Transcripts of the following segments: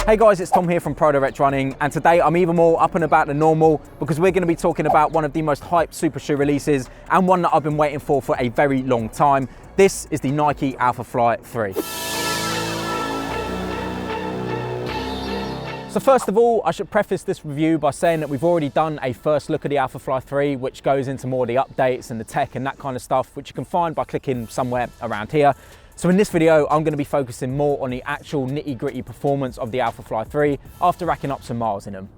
Hey guys, it's Tom here from Pro Direct Running, and today I'm even more up and about than normal because we're going to be talking about one of the most hyped super shoe releases and one that I've been waiting for a very long time. This is the Nike Alphafly 3. So first of all, I should preface this review by saying that we've already done a first look at the Alphafly 3, which goes into more of the updates and the tech and that kind of stuff, which you can find by clicking somewhere around here. So in this video, I'm going to be focusing more on the actual nitty-gritty performance of the Alphafly 3 after racking up some miles in them.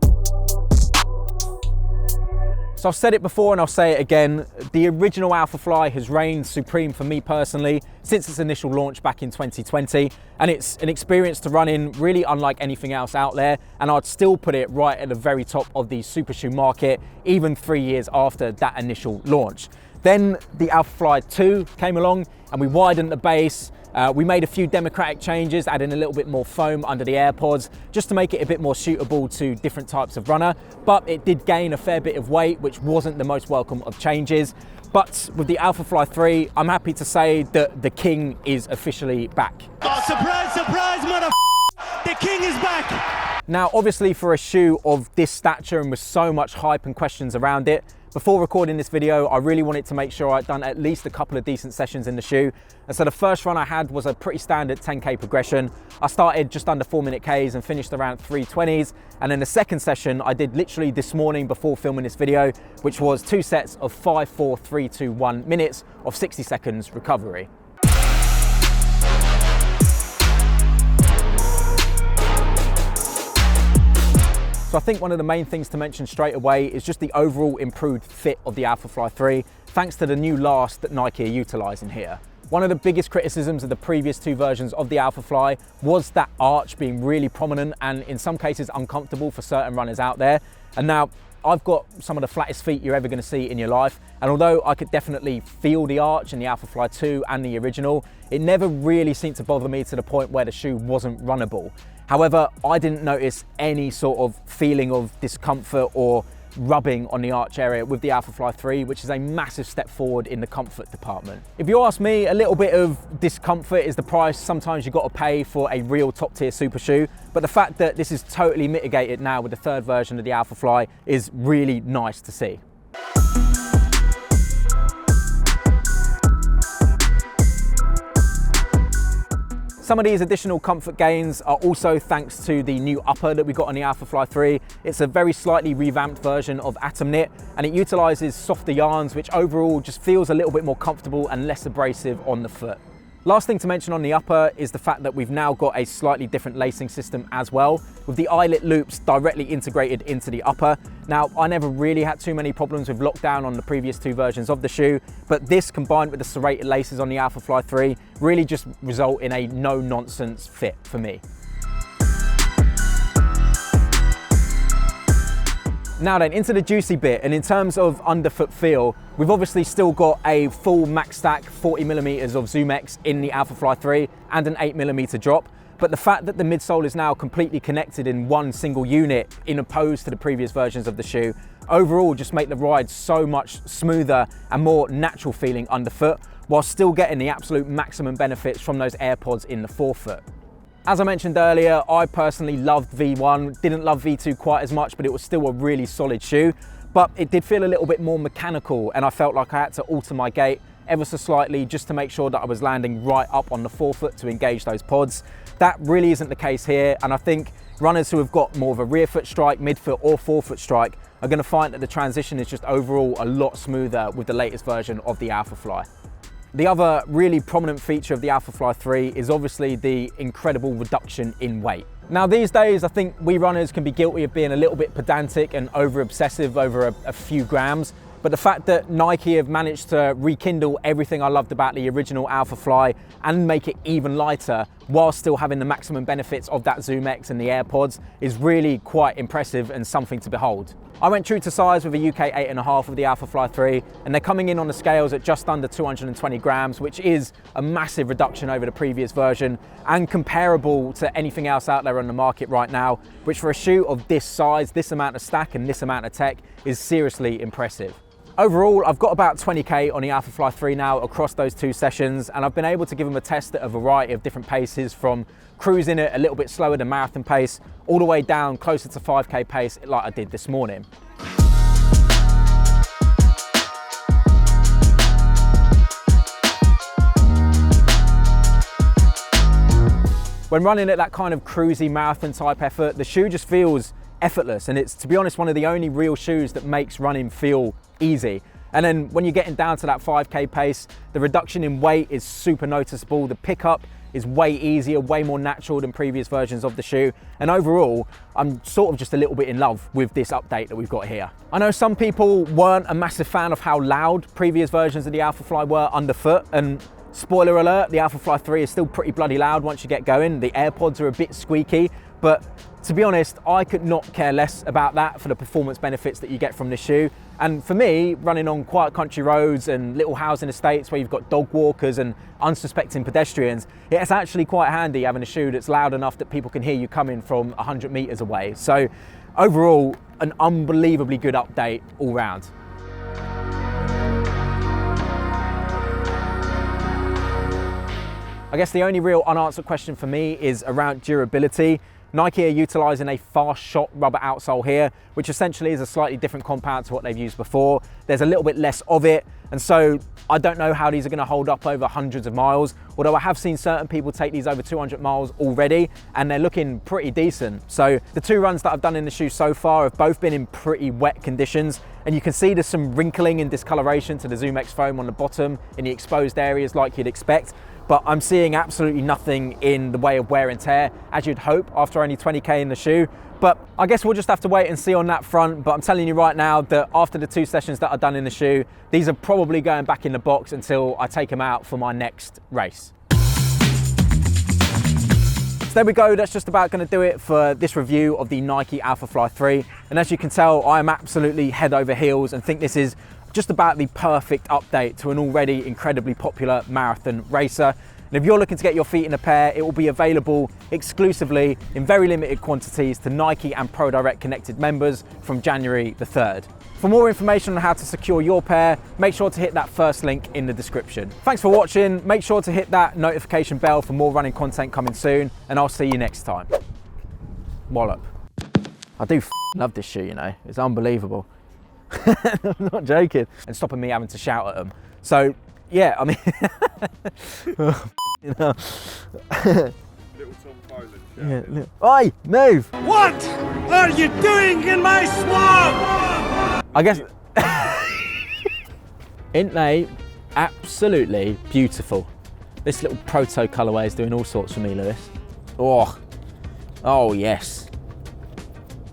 So I've said it before and I'll say it again, the original Alphafly has reigned supreme for me personally since its initial launch back in 2020, and it's an experience to run in really unlike anything else out there, and I'd still put it right at the very top of the super shoe market even 3 years after that initial launch. Then the Alphafly 2 came along and we widened the base. We made a few democratic changes, adding a little bit more foam under the AirPods just to make it a bit more suitable to different types of runner. But it did gain a fair bit of weight, which wasn't the most welcome of changes. But with the Alphafly 3, I'm happy to say that the king is officially back. Oh, surprise, surprise, the king is back! Now, obviously for a shoe of this stature and with so much hype and questions around it, before recording this video, I really wanted to make sure I'd done at least a couple of decent sessions in the shoe. And so the first run I had was a pretty standard 10K progression. I started just under 4-minute Ks and finished around 3:20s. And then the second session I did literally this morning before filming this video, which was 2 sets of 5, 4, 3, 2, 1 minutes of 60 seconds recovery. So I think one of the main things to mention straight away is just the overall improved fit of the Alphafly 3, thanks to the new last that Nike are utilising here. One of the biggest criticisms of the previous two versions of the Alphafly was that arch being really prominent and in some cases uncomfortable for certain runners out there. And now I've got some of the flattest feet you're ever going to see in your life, and although I could definitely feel the arch in the Alphafly 2 and the original, it never really seemed to bother me to the point where the shoe wasn't runnable. However, I didn't notice any sort of feeling of discomfort or rubbing on the arch area with the Alphafly 3, which is a massive step forward in the comfort department. If you ask me, a little bit of discomfort is the price sometimes you've got to pay for a real top tier super shoe, but the fact that this is totally mitigated now with the third version of the Alphafly is really nice to see. Some of these additional comfort gains are also thanks to the new upper that we got on the Alphafly 3. It's a very slightly revamped version of Atom Knit, and it utilises softer yarns, which overall just feels a little bit more comfortable and less abrasive on the foot. Last thing to mention on the upper is the fact that we've now got a slightly different lacing system as well, with the eyelet loops directly integrated into the upper. Now, I never really had too many problems with lockdown on the previous two versions of the shoe, but this combined with the serrated laces on the Alphafly 3 really just result in a no-nonsense fit for me. Now then, into the juicy bit, and in terms of underfoot feel, we've obviously still got a full max stack 40mm of ZoomX in the Alphafly 3 and an 8mm drop, but the fact that the midsole is now completely connected in one single unit in opposed to the previous versions of the shoe, overall just make the ride so much smoother and more natural feeling underfoot, while still getting the absolute maximum benefits from those AirPods in the forefoot. As I mentioned earlier, I personally loved V1, didn't love V2 quite as much, but it was still a really solid shoe. But it did feel a little bit more mechanical, and I felt like I had to alter my gait ever so slightly just to make sure that I was landing right up on the forefoot to engage those pods. That really isn't the case here, and I think runners who have got more of a rear foot strike, midfoot or forefoot strike are going to find that the transition is just overall a lot smoother with the latest version of the Alphafly. The other really prominent feature of the Alphafly 3 is obviously the incredible reduction in weight. Now these days, I think we runners can be guilty of being a little bit pedantic and over-obsessive over a few grams, but the fact that Nike have managed to rekindle everything I loved about the original Alphafly and make it even lighter while still having the maximum benefits of that ZoomX and the AirPods is really quite impressive and something to behold. I went true to size with a UK 8.5 of the Alphafly 3, and they're coming in on the scales at just under 220 grams, which is a massive reduction over the previous version and comparable to anything else out there on the market right now, which for a shoe of this size, this amount of stack and this amount of tech is seriously impressive. Overall, I've got about 20k on the Alphafly 3 now across those 2 sessions, and I've been able to give them a test at a variety of different paces, from cruising at a little bit slower than marathon pace, all the way down closer to 5k pace like I did this morning. When running at that kind of cruisy marathon type effort, the shoe just feels effortless, and it's, to be honest, one of the only real shoes that makes running feel easy. And then when you're getting down to that 5k pace, the reduction in weight is super noticeable. The pickup is way easier, way more natural than previous versions of the shoe. And overall, I'm sort of just a little bit in love with this update that we've got here. I know some people weren't a massive fan of how loud previous versions of the Alphafly were underfoot, and spoiler alert, the Alphafly 3 is still pretty bloody loud once you get going. The AirPods are a bit squeaky, but to be honest, I could not care less about that for the performance benefits that you get from this shoe. And for me, running on quiet country roads and little housing estates where you've got dog walkers and unsuspecting pedestrians, it's actually quite handy having a shoe that's loud enough that people can hear you coming from 100 meters away. So overall, an unbelievably good update all round. I guess the only real unanswered question for me is around durability. Nike are utilising a fast shot rubber outsole here, which essentially is a slightly different compound to what they've used before. There's a little bit less of it, and so I don't know how these are going to hold up over hundreds of miles, although I have seen certain people take these over 200 miles already, and they're looking pretty decent. So the 2 runs that I've done in the shoe so far have both been in pretty wet conditions, and you can see there's some wrinkling and discoloration to the ZoomX foam on the bottom in the exposed areas like you'd expect. But I'm seeing absolutely nothing in the way of wear and tear, as you'd hope after only 20k in the shoe. But I guess we'll just have to wait and see on that front. But I'm telling you right now that after the 2 sessions that I've done in the shoe, these are probably going back in the box until I take them out for my next race. So there we go, that's just about going to do it for this review of the Nike Alphafly 3. And as you can tell, I am absolutely head over heels and think this is just about the perfect update to an already incredibly popular marathon racer. And if you're looking to get your feet in a pair, it will be available exclusively in very limited quantities to Nike and ProDirect Connected members from January the 3rd. For more information on how to secure your pair, make sure to hit that first link in the description. Thanks for watching. Make sure to hit that notification bell for more running content coming soon, and I'll see you next time. Wallop. I do love this shoe, you know, it's unbelievable. I'm not joking. And stopping me having to shout at them. So, yeah, I mean, you know. Little Tom Poland. Yeah, oi, move! What are you doing in my swamp? I guess, ain't they absolutely beautiful? This little proto colorway is doing all sorts for me, Lewis. Oh yes.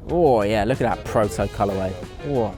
Oh yeah, look at that proto colorway. Oh.